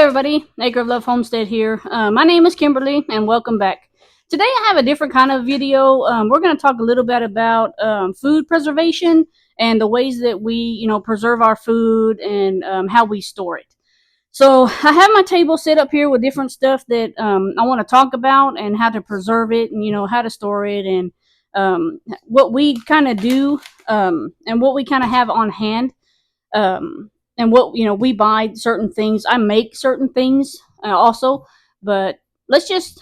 everybody, Acre of Love Homestead here. My name is Kimberly and welcome back. Today I have a different kind of video. We're going to talk a little bit about food preservation and the ways that we, preserve our food and how we store it. So I have my table set up here with different stuff that I want to talk about and how to preserve it and, how to store it and what we kind of do and what we kind of have on hand. And what we buy certain things. I make certain things also, but let's just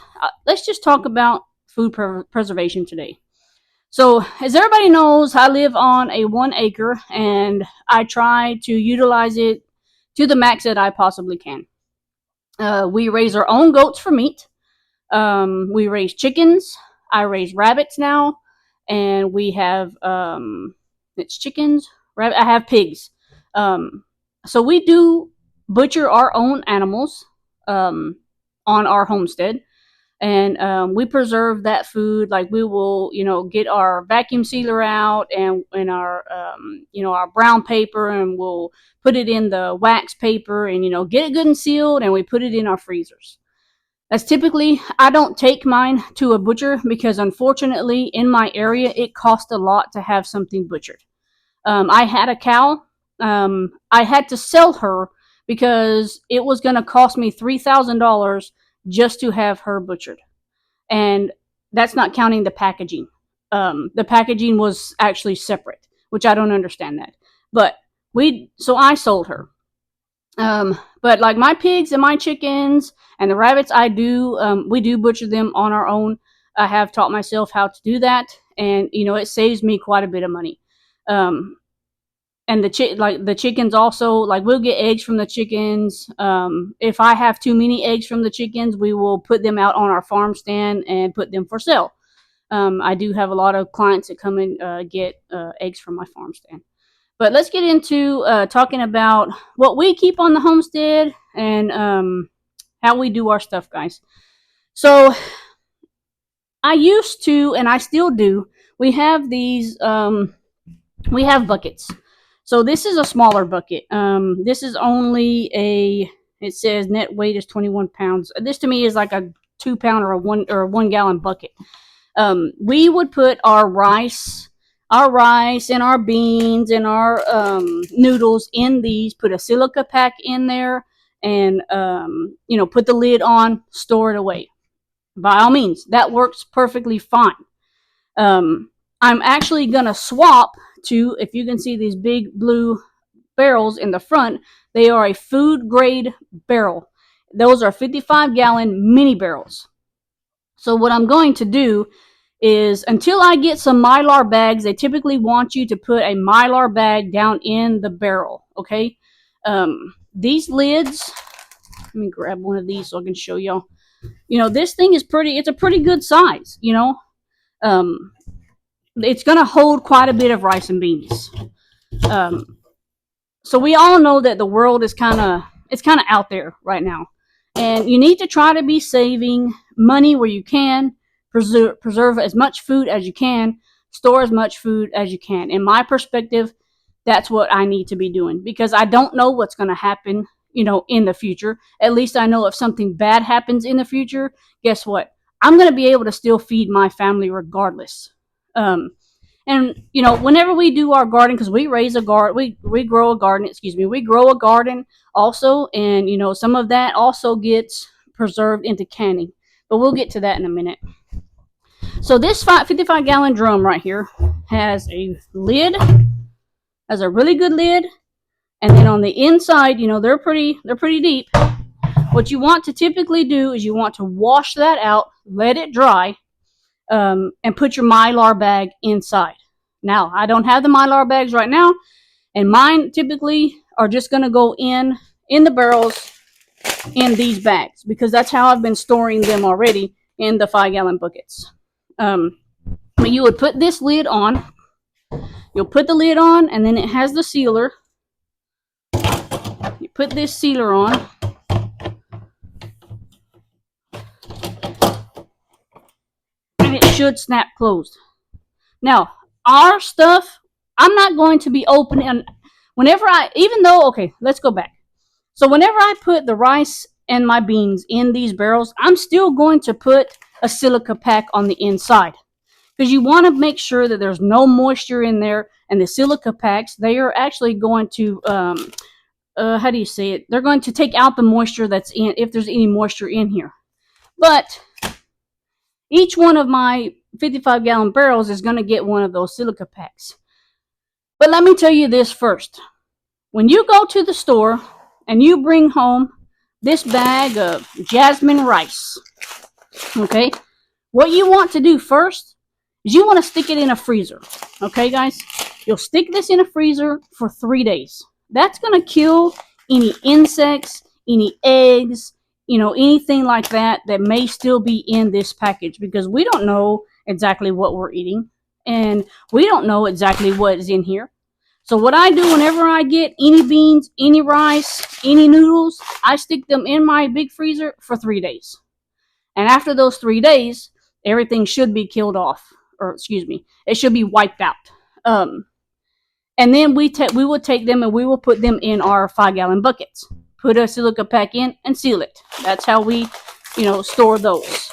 talk about food preservation today. So as everybody knows, I live on a 1 acre and I try to utilize it to the max that I possibly can. We raise our own goats for meat. We raise chickens. I raise rabbits now, and we have it's chickens. Rabbit. I have pigs. So we do butcher our own animals on our homestead, and we preserve that food. Like we will, get our vacuum sealer out and our, our brown paper, and we'll put it in the wax paper and, get it good and sealed, and we put it in our freezers. That's typically, I don't take mine to a butcher because unfortunately in my area, it costs a lot to have something butchered. I had a cow. I had to sell her because it was going to cost me $3,000 just to have her butchered. And that's not counting the packaging. The packaging was actually separate, which I don't understand that. But so I sold her. But like my pigs and my chickens and the rabbits, we do butcher them on our own. I have taught myself how to do that, and it saves me quite a bit of money. And the chickens also, like we'll get eggs from the chickens. If I have too many eggs from the chickens, we will put them out on our farm stand and put them for sale. I do have a lot of clients that come and get eggs from my farm stand. But let's get into talking about what we keep on the homestead and how we do our stuff, guys. So I used to, and I still do, we have these, we have buckets. So this is a smaller bucket. This is only it says net weight is 21 pounds. This to me is like a 2 pound or a 1 gallon bucket. We would put our rice and our beans and our noodles in these, put a silica pack in there, and put the lid on, store it away. By all means, that works perfectly fine. I'm actually gonna swap to, if you can see these big blue barrels in the front, they are a food grade barrel. Those are 55-gallon mini barrels. So what I'm going to do is, until I get some Mylar bags, they typically want you to put a Mylar bag down in the barrel, okay? These lids, let me grab one of these so I can show y'all. This thing is it's a pretty good size, it's going to hold quite a bit of rice and beans. So we all know that the world is kind of out there right now. And you need to try to be saving money where you can, preserve as much food as you can, store as much food as you can. In my perspective, that's what I need to be doing, because I don't know what's going to happen, in the future. At least I know if something bad happens in the future, guess what? I'm going to be able to still feed my family regardless. And whenever we do our garden, because we raise a garden, we grow a garden, we grow a garden also, and some of that also gets preserved into canning, but we'll get to that in a minute. So this 55-gallon drum right here has a lid, has a really good lid, and then on the inside, they're pretty deep. What you want to typically do is you want to wash that out, let it dry, and put your Mylar bag inside. Now, I don't have the Mylar bags right now, and mine typically are just going to go in the barrels in these bags, because that's how I've been storing them already in the 5-gallon buckets. But you would put this lid on. You'll put the lid on, and then it has the sealer. You put this sealer on. And it should snap closed. Now, our stuff, I'm not going to be opening. Whenever okay, let's go back. So whenever I put the rice and my beans in these barrels, I'm still going to put a silica pack on the inside, because you want to make sure that there's no moisture in there. And the silica packs, they are actually going to how do you say it? They're going to take out the moisture that's in, if there's any moisture in here. But each one of my 55-gallon barrels is going to get one of those silica packs. But let me tell you this first. When you go to the store and you bring home this bag of jasmine rice, okay, what you want to do first is you want to stick it in a freezer. Okay, guys? You'll stick this in a freezer for 3 days. That's going to kill any insects, any eggs, anything like that may still be in this package, because we don't know exactly what we're eating, and we don't know exactly what is in here. So what I do whenever I get any beans, any rice, any noodles, I stick them in my big freezer for 3 days. And after those 3 days, everything should be killed off, or excuse me, it should be wiped out. And then we will take them and we will put them in our 5-gallon buckets. Put a silica pack in and seal it. That's how we, store those.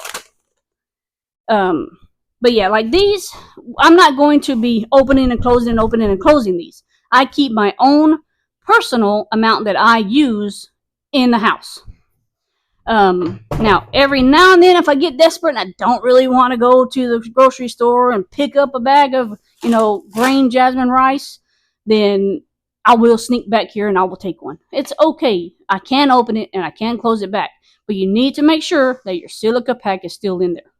But yeah, like these, I'm not going to be opening and closing these. I keep my own personal amount that I use in the house. Now, every now and then, if I get desperate and I don't really want to go to the grocery store and pick up a bag of, grain jasmine rice, then I will sneak back here and I will take one. It's okay. I can open it and I can close it back. But you need to make sure that your silica pack is still in there.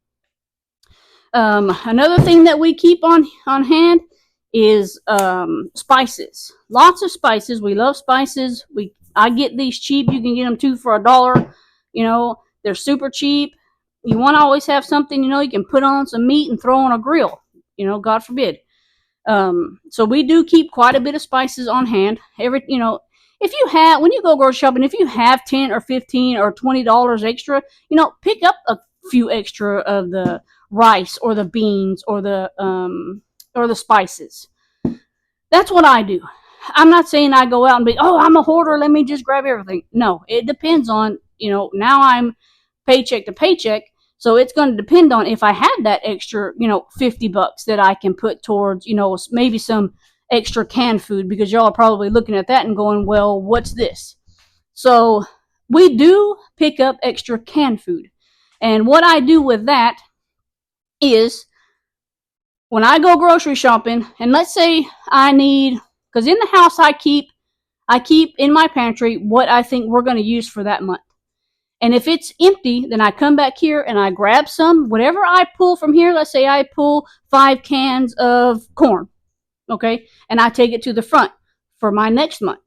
Another thing that we keep on hand is spices. Lots of spices. We love spices. I get these cheap. You can get them 2 for $1. They're super cheap. You want to always have something, you can put on some meat and throw on a grill. God forbid. So we do keep quite a bit of spices on hand. If you have, when you go grocery shopping, if you have 10 or 15 or $20 extra, pick up a few extra of the rice or the beans or the spices. That's what I do. I'm not saying I go out and be, I'm a hoarder, let me just grab everything. No, it depends on, now I'm paycheck to paycheck. So it's going to depend on if I have that extra, $50 that I can put towards, maybe some extra canned food, because y'all are probably looking at that and going, well, what's this? So we do pick up extra canned food. And what I do with that is when I go grocery shopping, and let's say I need, because in the house I keep in my pantry what I think we're going to use for that month. And if it's empty, then I come back here and I grab some, whatever I pull from here. Let's say I pull 5 cans of corn, okay? And I take it to the front for my next month.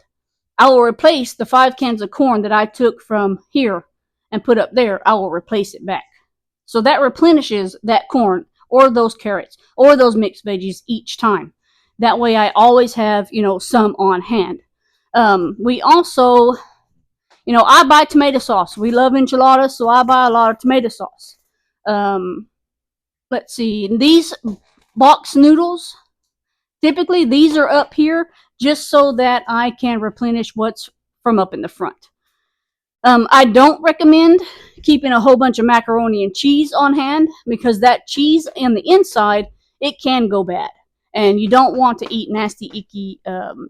I will replace the 5 cans of corn that I took from here and put up there. I will replace it back. So that replenishes that corn or those carrots or those mixed veggies each time. That way I always have, some on hand. We also... I buy tomato sauce. We love enchiladas, so I buy a lot of tomato sauce. Let's see. These box noodles, typically these are up here just so that I can replenish what's from up in the front. I don't recommend keeping a whole bunch of macaroni and cheese on hand, because that cheese in the inside, it can go bad. And you don't want to eat nasty, icky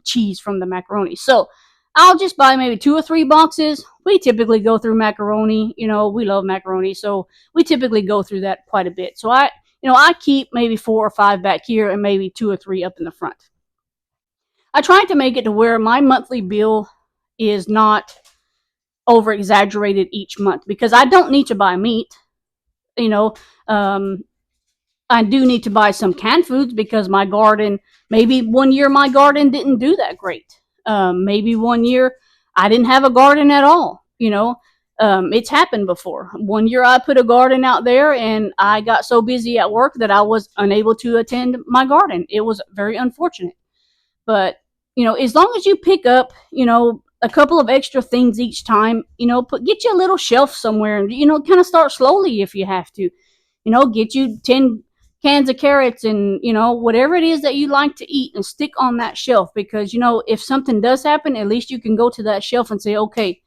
cheese from the macaroni. So I'll just buy maybe 2 or 3 boxes. We typically go through macaroni. We love macaroni, so we typically go through that quite a bit. So I keep maybe 4 or 5 back here and maybe 2 or 3 up in the front. I try to make it to where my monthly bill is not over exaggerated each month, because I don't need to buy meat. I do need to buy some canned foods, because my garden, maybe one year my garden didn't do that great. Maybe one year I didn't have a garden at all. It's happened before. One year I put a garden out there and I got so busy at work that I was unable to attend my garden. It was very unfortunate. But, as long as you pick up, a couple of extra things each time, get you a little shelf somewhere and, kind of start slowly if you have to. Get you 10 cans of carrots and, whatever it is that you like to eat, and stick on that shelf, because, if something does happen, at least you can go to that shelf and say, okay,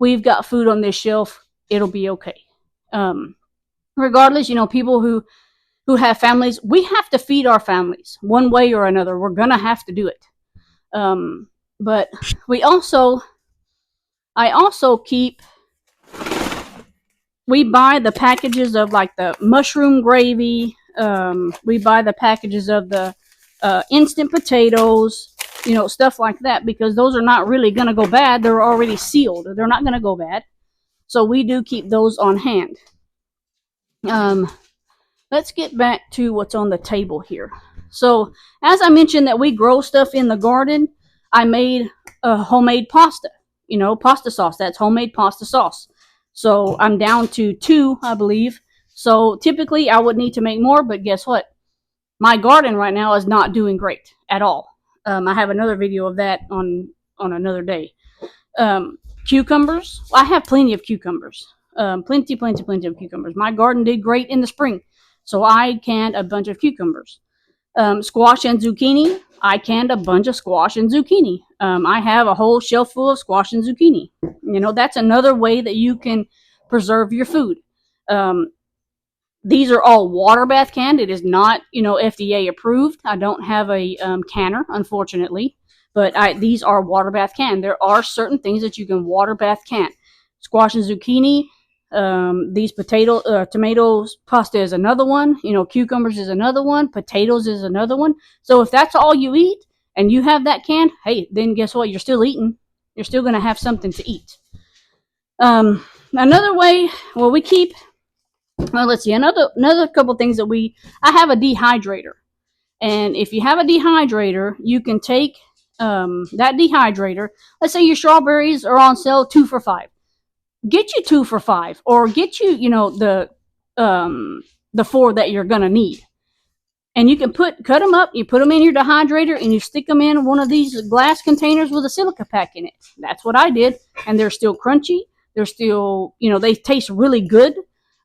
we've got food on this shelf. It'll be okay. Regardless, people who have families, we have to feed our families one way or another. We're gonna have to do it. But I also keep. We buy the packages of like the mushroom gravy. We buy the packages of the instant potatoes, stuff like that, because those are not really going to go bad. They're already sealed. They're not going to go bad. So we do keep those on hand. Let's get back to what's on the table here. So as I mentioned that we grow stuff in the garden, I made a homemade pasta, pasta sauce. That's homemade pasta sauce. So I'm down to 2, I believe. So typically I would need to make more, but guess what? My garden right now is not doing great at all. I have another video of that on another day. Cucumbers. I have plenty of cucumbers. Plenty of cucumbers. My garden did great in the spring, so I canned a bunch of cucumbers. Squash and zucchini. I canned a bunch of squash and zucchini. I have a whole shelf full of squash and zucchini. That's another way that you can preserve your food. These are all water bath canned. It is not, FDA approved. I don't have a canner, unfortunately, but these are water bath canned. There are certain things that you can water bath can. Squash and zucchini. These tomatoes pasta is another one. Cucumbers is another one. Potatoes is another one. So if that's all you eat and you have that canned, hey, then guess what? You're still eating. You're still going to have something to eat. Another way, we keep. Well, let's see. Another couple things that I have a dehydrator, and if you have a dehydrator, you can take that dehydrator. Let's say your strawberries are on sale 2 for $5. Get you 2 for $5, or get you the 4 that you're gonna need, and you can cut them up. You put them in your dehydrator, and you stick them in one of these glass containers with a silica pack in it. That's what I did, and they're still crunchy. They're still they taste really good.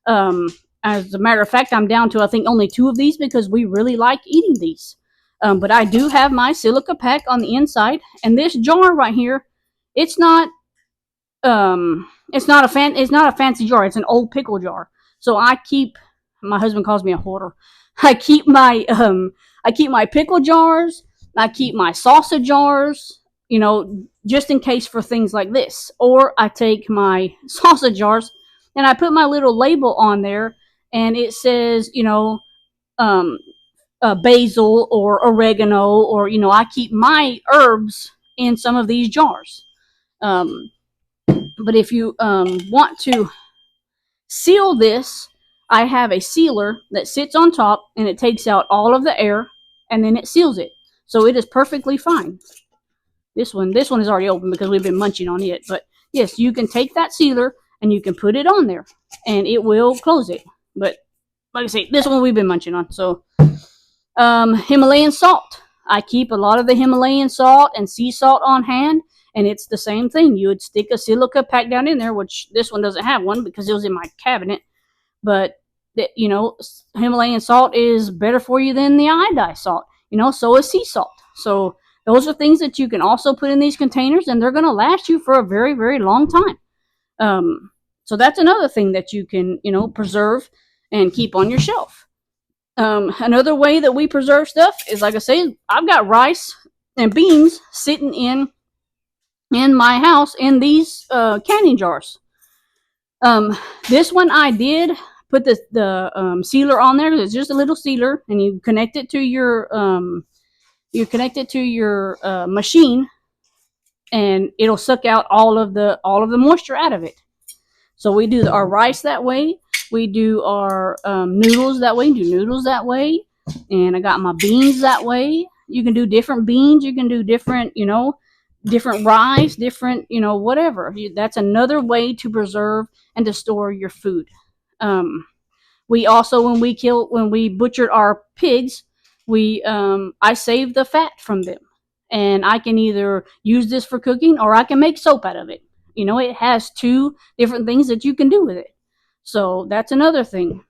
As a matter of fact, I'm down to I think only 2 of these because we really like eating these. But I do have my silica pack on the inside, and this jar right here, it's not a fancy jar. It's an old pickle jar. So my husband calls me a hoarder. I keep my pickle jars. I keep my salsa jars, just in case for things like this. Or I take my salsa jars and I put my little label on there, and it says, basil or oregano, or I keep my herbs in some of these jars. But if you want to seal this, I have a sealer that sits on top, and it takes out all of the air, and then it seals it. So it is perfectly fine. This one is already open because we've been munching on it. But yes, you can take that sealer and you can put it on there, and it will close it. But like I say, this one we've been munching on. So Himalayan salt. I keep a lot of the Himalayan salt and sea salt on hand. And it's the same thing. You would stick a silica pack down in there, which this one doesn't have one because it was in my cabinet. But, Himalayan salt is better for you than the iodized salt. So is sea salt. So those are things that you can also put in these containers, and they're going to last you for a very, very long time. So that's another thing that you can, preserve and keep on your shelf. Another way that we preserve stuff is, like I say, I've got rice and beans sitting in my house in these canning jars. This one I did put the sealer on there. It's just a little sealer, and you connect it to your machine, and it'll suck out all of the moisture out of it. So we do our rice that way. We do our noodles that way. And I got my beans that way. You can do different beans. You can do different, different rice, different, whatever. That's another way to preserve and to store your food. We also, when we butchered our pigs, I saved the fat from them, and I can either use this for cooking or I can make soap out of it. It has 2 different things that you can do with it. So that's another thing.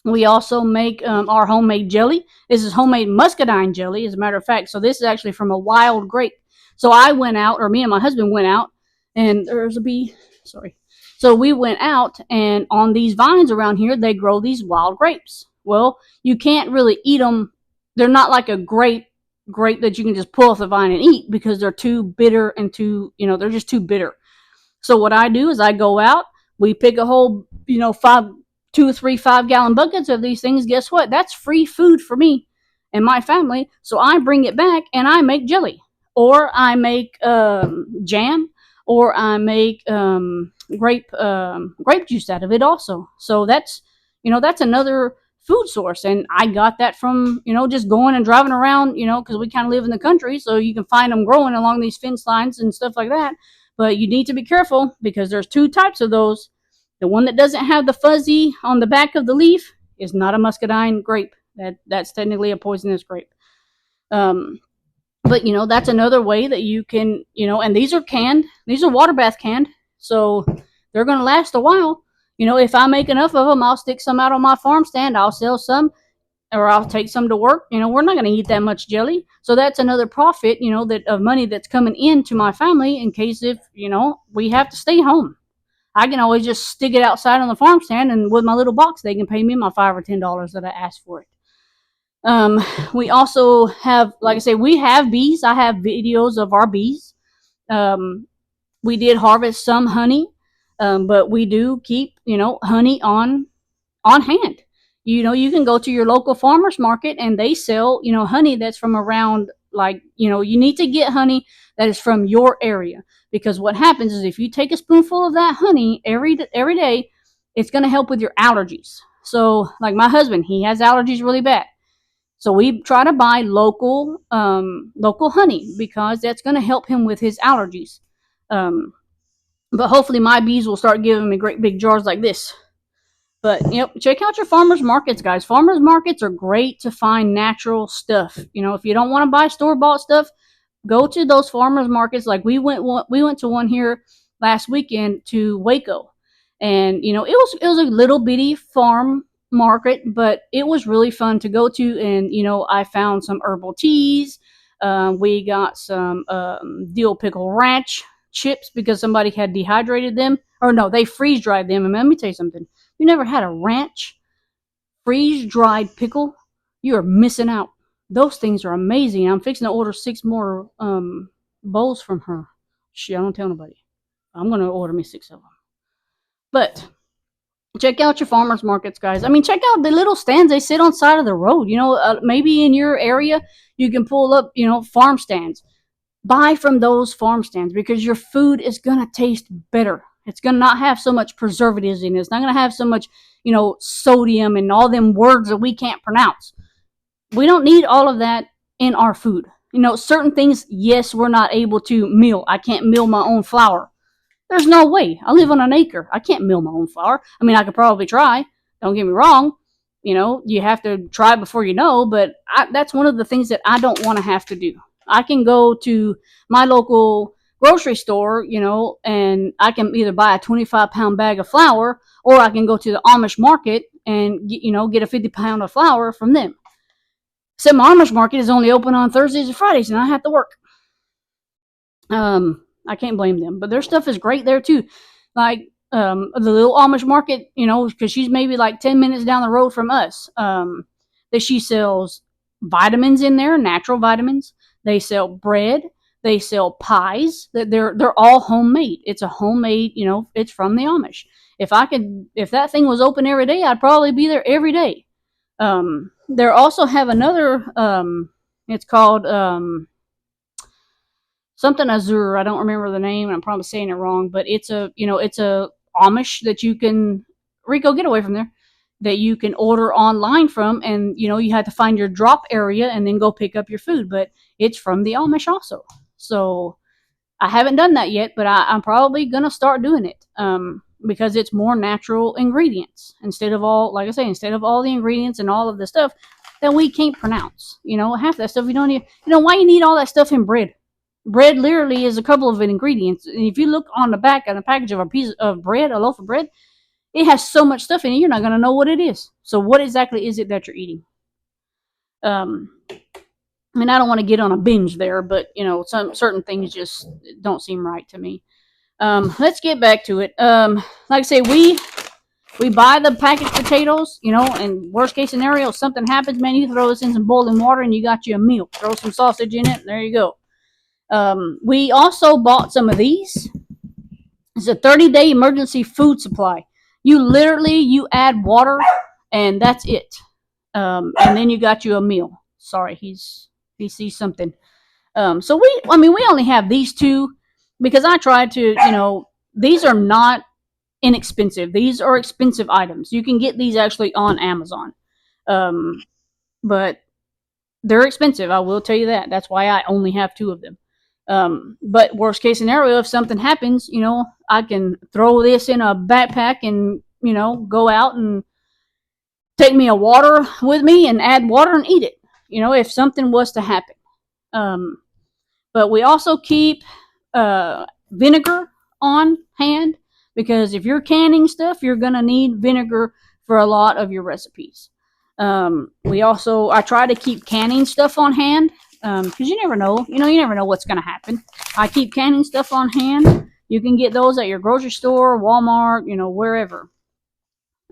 We also make our homemade jelly. This is homemade muscadine jelly, as a matter of fact. So this is actually from a wild grape. So me and my husband went out And there's a bee. Sorry. So we went out, and on these vines around here, they grow these wild grapes. Well, you can't really eat them. They're not like a grape that you can just pull off the vine and eat, because they're too bitter and they're just too bitter. So what I do is I go out, we pick a whole, 2 or 3 5 gallon buckets of these things. Guess what? That's free food for me and my family. So I bring it back and I make jelly, or I make jam, or I make grape juice out of it also. So that's another food source, and I got that from just going and driving around, because we kind of live in the country, so you can find them growing along these fence lines and stuff like that. But you need to be careful, because there's two types of those. The one that doesn't have the fuzzy on the back of the leaf is not a muscadine grape. That's technically a poisonous grape. But that's another way that you can, and these are canned. These are water bath canned, so they're going to last a while. If I make enough of them, I'll stick some out on my farm stand. I'll sell some, or I'll take some to work. We're not going to eat that much jelly. So that's another profit, that of money that's coming into my family in case if, we have to stay home. I can always just stick it outside on the farm stand, and with my little box, they can pay me my $5 or $10 that I asked for it. We also have, like I say, we have bees. I have videos of our bees. We did harvest some honey, but we do keep, honey on hand. You can go to your local farmers market, and they sell, honey that's from around, like, you need to get honey that is from your area, because what happens is if you take a spoonful of that honey every day, it's going to help with your allergies. So, like my husband, he has allergies really bad. So we try to buy local honey, because that's going to help him with his allergies. But hopefully my bees will start giving me great big jars like this. But check out your farmers markets, guys. Farmers markets are great to find natural stuff. If you don't want to buy store bought stuff, go to those farmers markets. Like we went to one here last weekend to Waco, and it was a little bitty farm market, but it was really fun to go to. And I found some herbal teas. We got some dill pickle ranch chips, because somebody had dehydrated them, or no, they freeze dried them. And let me tell you something. You never had a ranch freeze dried pickle? You are missing out. Those things are amazing. I'm fixing to order 6 more bowls from her. Shit, I don't tell nobody. I'm gonna order me 6 of them. But check out your farmers markets, guys. I mean, check out the little stands they sit on the side of the road. Maybe in your area you can pull up, farm stands. Buy from those farm stands, because your food is gonna taste better. It's gonna not have so much preservatives in it. It's not gonna have so much, sodium and all them words that we can't pronounce. We don't need all of that in our food. Certain things, yes, we're not able to mill. I can't mill my own flour. There's no way. I live on an acre. I can't mill my own flour. I mean, I could probably try. Don't get me wrong. You have to try before you know, but that's one of the things that I don't want to have to do. I can go to my local grocery store, and I can either buy a 25-pound bag of flour, or I can go to the Amish market and get a 50-pound of flour from them. Except my Amish market is only open on Thursdays and Fridays, and I have to work. I can't blame them, but their stuff is great there too. Like the little Amish market, because she's maybe like 10 minutes down the road from us. That she sells vitamins in there, natural vitamins. They sell bread. They sell pies. That they're all homemade. It's a homemade, it's from the Amish. If that thing was open every day, I'd probably be there every day. They also have another. It's called something Azure. I don't remember the name. I'm probably saying it wrong, but it's a Amish that you can, Rico, get away from there, that you can order online from, and you have to find your drop area and then go pick up your food. But it's from the Amish also. So I haven't done that yet, but I'm probably gonna start doing it. Because it's more natural ingredients instead of all, like I say, instead of all the ingredients and all of the stuff that we can't pronounce. Half that stuff you don't need. Why you need all that stuff in bread? Bread literally is a couple of ingredients, and if you look on the back of the package of a piece of bread, a loaf of bread, it has so much stuff in it, you're not going to know what it is. So what exactly is it that you're eating? I mean, I don't want to get on a binge there, but some certain things just don't seem right to me. Let's get back to it. Like I say, we buy the packaged potatoes, and worst case scenario, if something happens, man, you throw this in some boiling water and you got you a meal. Throw some sausage in it, and there you go. We also bought some of these. It's a 30-day emergency food supply. You add water, and that's it. And then you got you a meal. Sorry, he sees something. So we only have these two because I tried to, these are not inexpensive. These are expensive items. You can get these actually on Amazon. But they're expensive. I will tell you that. That's why I only have two of them. But worst case scenario, if something happens, I can throw this in a backpack and, go out and take me a water with me and add water and eat it, if something was to happen. But we also keep vinegar on hand because if you're canning stuff, you're going to need vinegar for a lot of your recipes. I try to keep canning stuff on hand because you never know. You never know what's going to happen. I keep canning stuff on hand. You can get those at your grocery store, Walmart, wherever.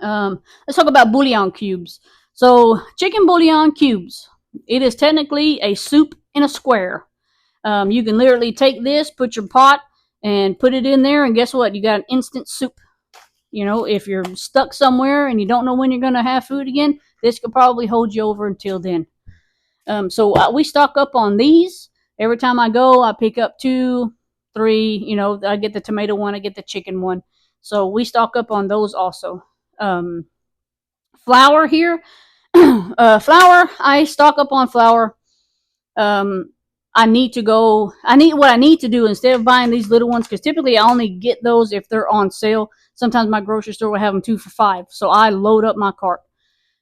Let's talk about bouillon cubes. So, chicken bouillon cubes. It is technically a soup in a square. You can literally take this, put your pot, and put it in there, and guess what? You got an instant soup. If you're stuck somewhere and you don't know when you're going to have food again, this could probably hold you over until then. So we stock up on these. Every time I go, I pick up 2, 3. I get the tomato one, I get the chicken one. So we stock up on those also. Flour here. Flour, I stock up on flour. What I need to do instead of buying these little ones, because typically I only get those if they're on sale. Sometimes my grocery store will have them 2 for $5, so I load up my cart.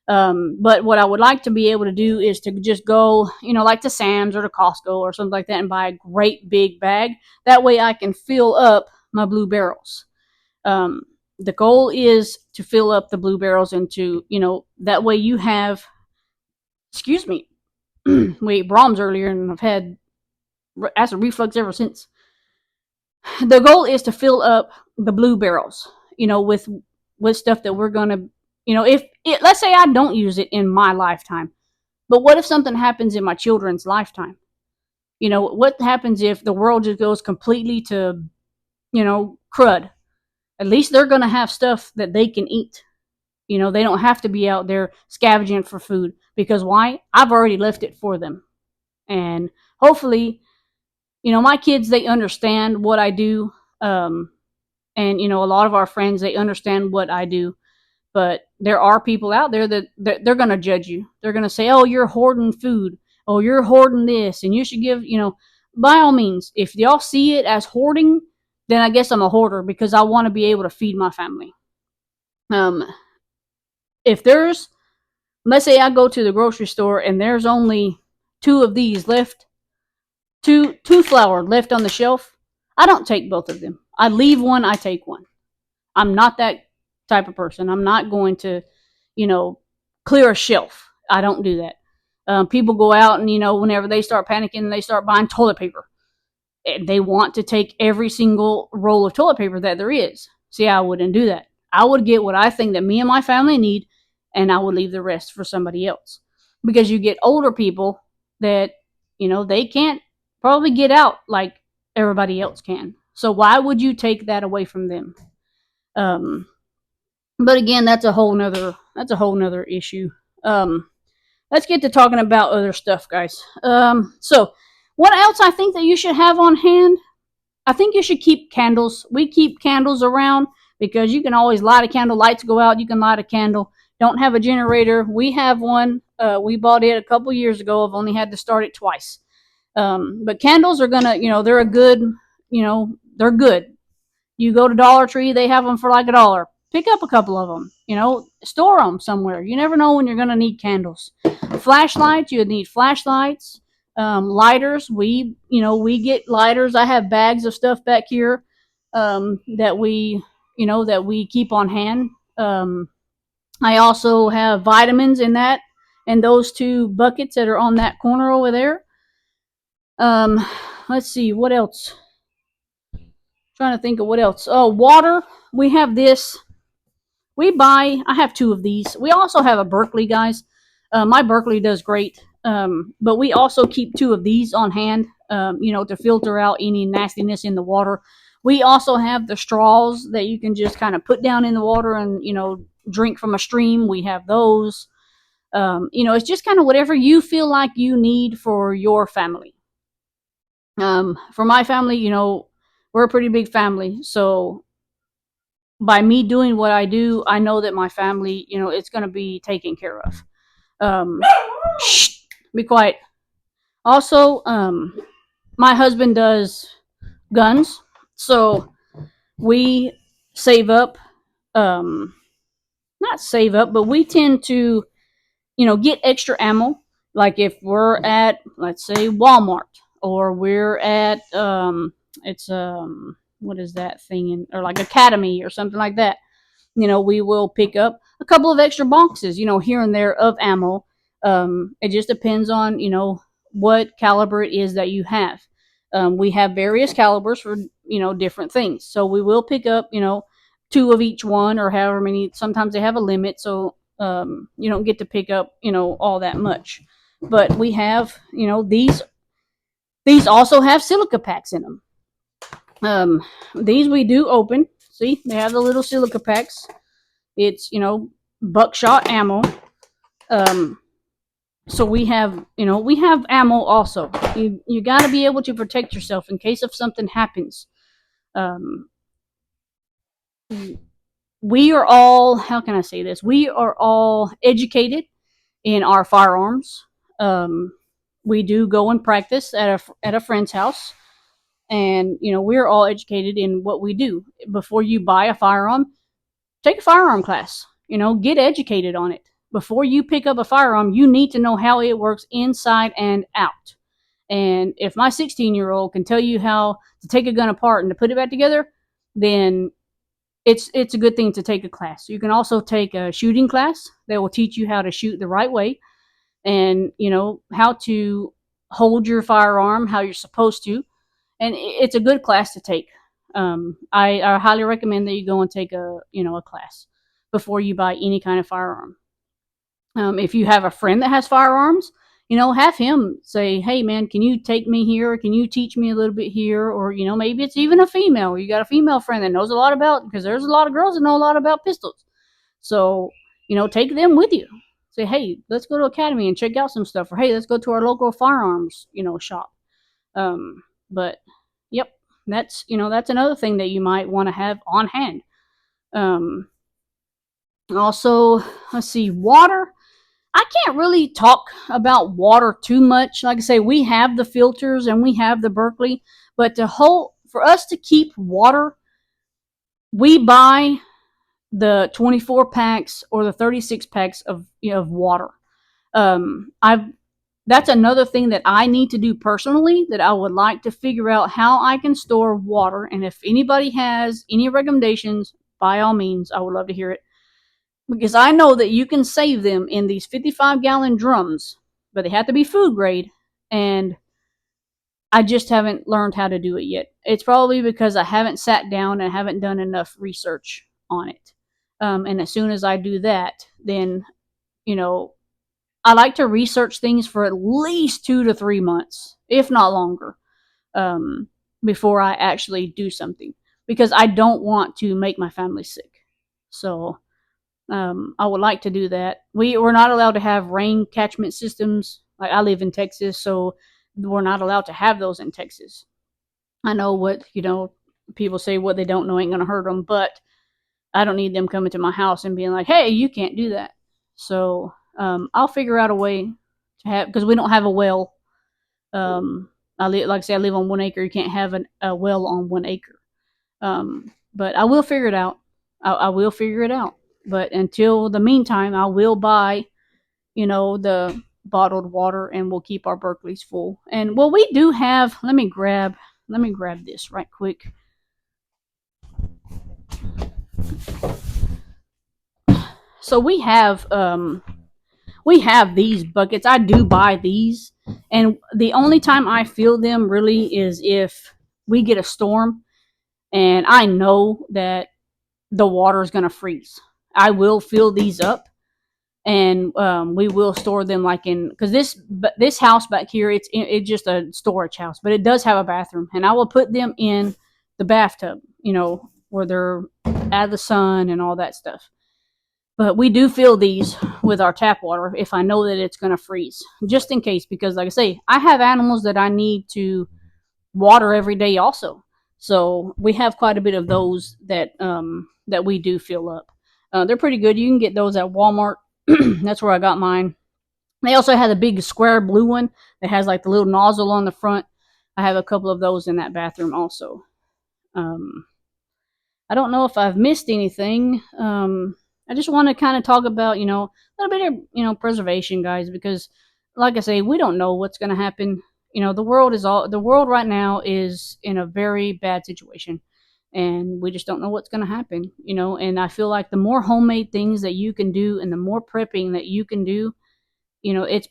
But what I would like to be able to do is to just go, like to Sam's or to Costco or something like that and buy a great big bag. That way I can fill up my blue barrels. The goal is to fill up the blue barrels into, that way you have, excuse me, we ate Brahms earlier and I've had acid reflux ever since. The goal is to fill up the blue barrels, with stuff that we're going to, let's say I don't use it in my lifetime, but what if something happens in my children's lifetime? What happens if the world just goes completely to, crud? At least they're going to have stuff that they can eat. They don't have to be out there scavenging for food, because why? I've already left it for them. And hopefully, my kids, they understand what I do. And, a lot of our friends, they understand what I do. But there are people out there that they're going to judge you. They're going to say, oh, you're hoarding food. Oh, you're hoarding this. And you should give, by all means, if y'all see it as hoarding, then I guess I'm a hoarder because I want to be able to feed my family. Let's say I go to the grocery store and there's only 2 of these left, two flour left on the shelf, I don't take both of them. I leave one, I take one. I'm not that type of person. I'm not going to, clear a shelf. I don't do that. People go out and, whenever they start panicking, they start buying toilet paper. They want to take every single roll of toilet paper that there is. See, I wouldn't do that. I would get what I think that me and my family need, and I would leave the rest for somebody else. Because you get older people that, they can't probably get out like everybody else can. So why would you take that away from them? But again, that's a whole nother issue. Let's get to talking about other stuff, guys. So what else I think that you should have on hand? I think you should keep candles. We keep candles around because you can always light a candle. Lights go out, you can light a candle. Don't have a generator. We have one. We bought it a couple years ago. I've only had to start it twice. But candles are gonna, they're a good, they're good. You go to Dollar Tree, they have them for like $1. Pick up a couple of them, store them somewhere. You never know when you're going to need candles. Flashlights, you would need flashlights. Lighters, we get lighters. I have bags of stuff back here that we keep on hand. I also have vitamins in that, and those 2 buckets that are on that corner over there. Let's see, what else? Trying to think of what else. Oh, water. We have this. I have two of these. We also have a Berkeley, guys. My Berkeley does great. But we also keep two of these on hand, to filter out any nastiness in the water. We also have the straws that you can just kind of put down in the water and, drink from a stream. We have those. It's just kind of whatever you feel like you need for your family. For my family, we're a pretty big family. So by me doing what I do, I know that my family, it's going to be taken care of. Um, shh, be quiet. Also, my husband does guns, so we save up. Not save up, but we tend to, get extra ammo. Like if we're at, let's say, Walmart, or we're at, it's what is that thing, or like Academy or something like that. We will pick up a couple of extra boxes, here and there of ammo. It just depends on, what caliber it is that you have. We have various calibers for, different things. So we will pick up, two of each one or however many. Sometimes they have a limit, so you don't get to pick up, all that much. But we have, these also have silica packs in them. These we do open. See, they have the little silica packs. It's, buckshot ammo. So we have, ammo also. You got to be able to protect yourself in case of something happens. We are all, how can I say this? We are all educated in our firearms. We do go and practice at a friend's house. And, we're all educated in what we do. Before you buy a firearm, take a firearm class. Get educated on it. Before you pick up a firearm, you need to know how it works inside and out. And if my 16-year-old can tell you how to take a gun apart and to put it back together, then it's a good thing to take a class. You can also take a shooting class that will teach you how to shoot the right way, and how to hold your firearm how you're supposed to. And it's a good class to take. I highly recommend that you go and take a class before you buy any kind of firearm. If you have a friend that has firearms, have him say, "Hey, man, can you take me here? Can you teach me a little bit here?" Or maybe it's even a female. You got a female friend that knows a lot about, because there's a lot of girls that know a lot about pistols. So take them with you. Say, "Hey, let's go to Academy and check out some stuff," or "Hey, let's go to our local firearms shop." But yep, that's another thing that you might want to have on hand. Also, let's see, water. I can't really talk about water too much. Like I say, we have the filters and we have the Berkeley, but for us to keep water, we buy the 24 packs or the 36 packs of water. That's another thing that I need to do personally, that I would like to figure out how I can store water. And if anybody has any recommendations, by all means, I would love to hear it. Because I know that you can save them in these 55-gallon drums, but they have to be food grade. And I just haven't learned how to do it yet. It's probably because I haven't sat down and haven't done enough research on it. And as soon as I do that, then, I like to research things for at least 2 to 3 months, if not longer, before I actually do something, because I don't want to make my family sick. So I would like to do that. We're not allowed to have rain catchment systems. Like, I live in Texas, so we're not allowed to have those in Texas. I know what, people say what they don't know ain't going to hurt them, but I don't need them coming to my house and being like, "Hey, you can't do that." So I'll figure out a way to have, because we don't have a well. Like I say, I live on 1 acre. You can't have a well on 1 acre. But I will figure it out. I will figure it out. But until the meantime, I will buy, the bottled water, and we'll keep our Berkeleys full. And well, we do have. Let me grab this right quick. So we have these buckets. I do buy these, and the only time I fill them really is if we get a storm and I know that the water is going to freeze. I will fill these up, and we will store them like in, because this house back here, it's just a storage house, but it does have a bathroom, and I will put them in the bathtub, where they're out of the sun and all that stuff. But we do fill these with our tap water if I know that it's going to freeze, just in case, because like I say, I have animals that I need to water every day also. So we have quite a bit of those that we do fill up. They're pretty good. You can get those at Walmart. That's where I got mine. They also had a big square blue one that has like the little nozzle on the front. I have a couple of those in that bathroom also. Um, I don't know if I've missed anything. I just want to kind of talk about, a little bit of, preservation, guys, because like I say, we don't know what's going to happen. The world right now is in a very bad situation, and we just don't know what's going to happen, and I feel like the more homemade things that you can do and the more prepping that you can do, it's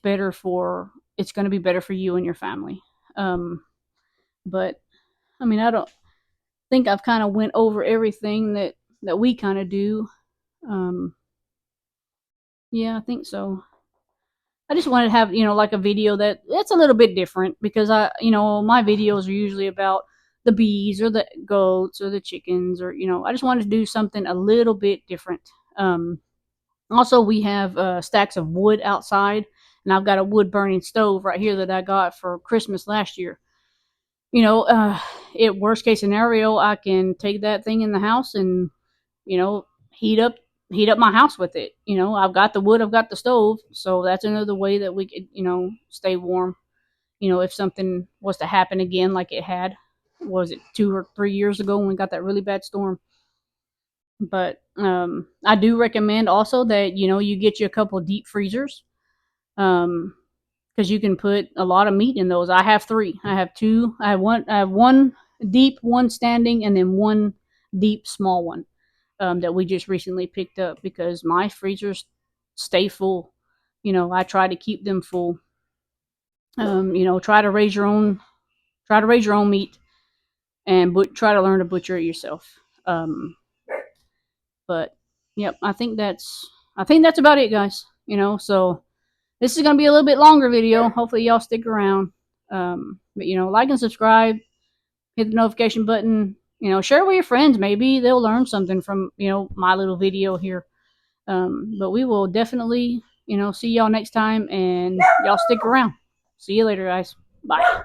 going to be better for you and your family. But I mean, I don't think I've kind of went over everything that we kind of do. Um, yeah, I think so. I just wanted to have, like a video that's a little bit different, because my videos are usually about the bees or the goats or the chickens, or, I just wanted to do something a little bit different. Also, we have stacks of wood outside, and I've got a wood burning stove right here that I got for Christmas last year. It worst case scenario, I can take that thing in the house and, you know, heat up my house with it. I've got the wood, I've got the stove, so that's another way that we could, stay warm. If something was to happen again, like it had, was it 2 or 3 years ago when we got that really bad storm? But I do recommend also that you get you a couple of deep freezers, because you can put a lot of meat in those. I have three. I have two. I have one deep, one standing, and then one deep small one, that we just recently picked up, because my freezers stay full. I try to keep them full. Try to raise your own. Try to raise your own meat, and try to learn to butcher it yourself. But yep, I think that's about it, guys. So this is gonna be a little bit longer video. Hopefully, y'all stick around. But like and subscribe, hit the notification button. Share with your friends. Maybe they'll learn something from my little video here. But we will definitely see y'all next time, and y'all stick around. See you later, guys. Bye.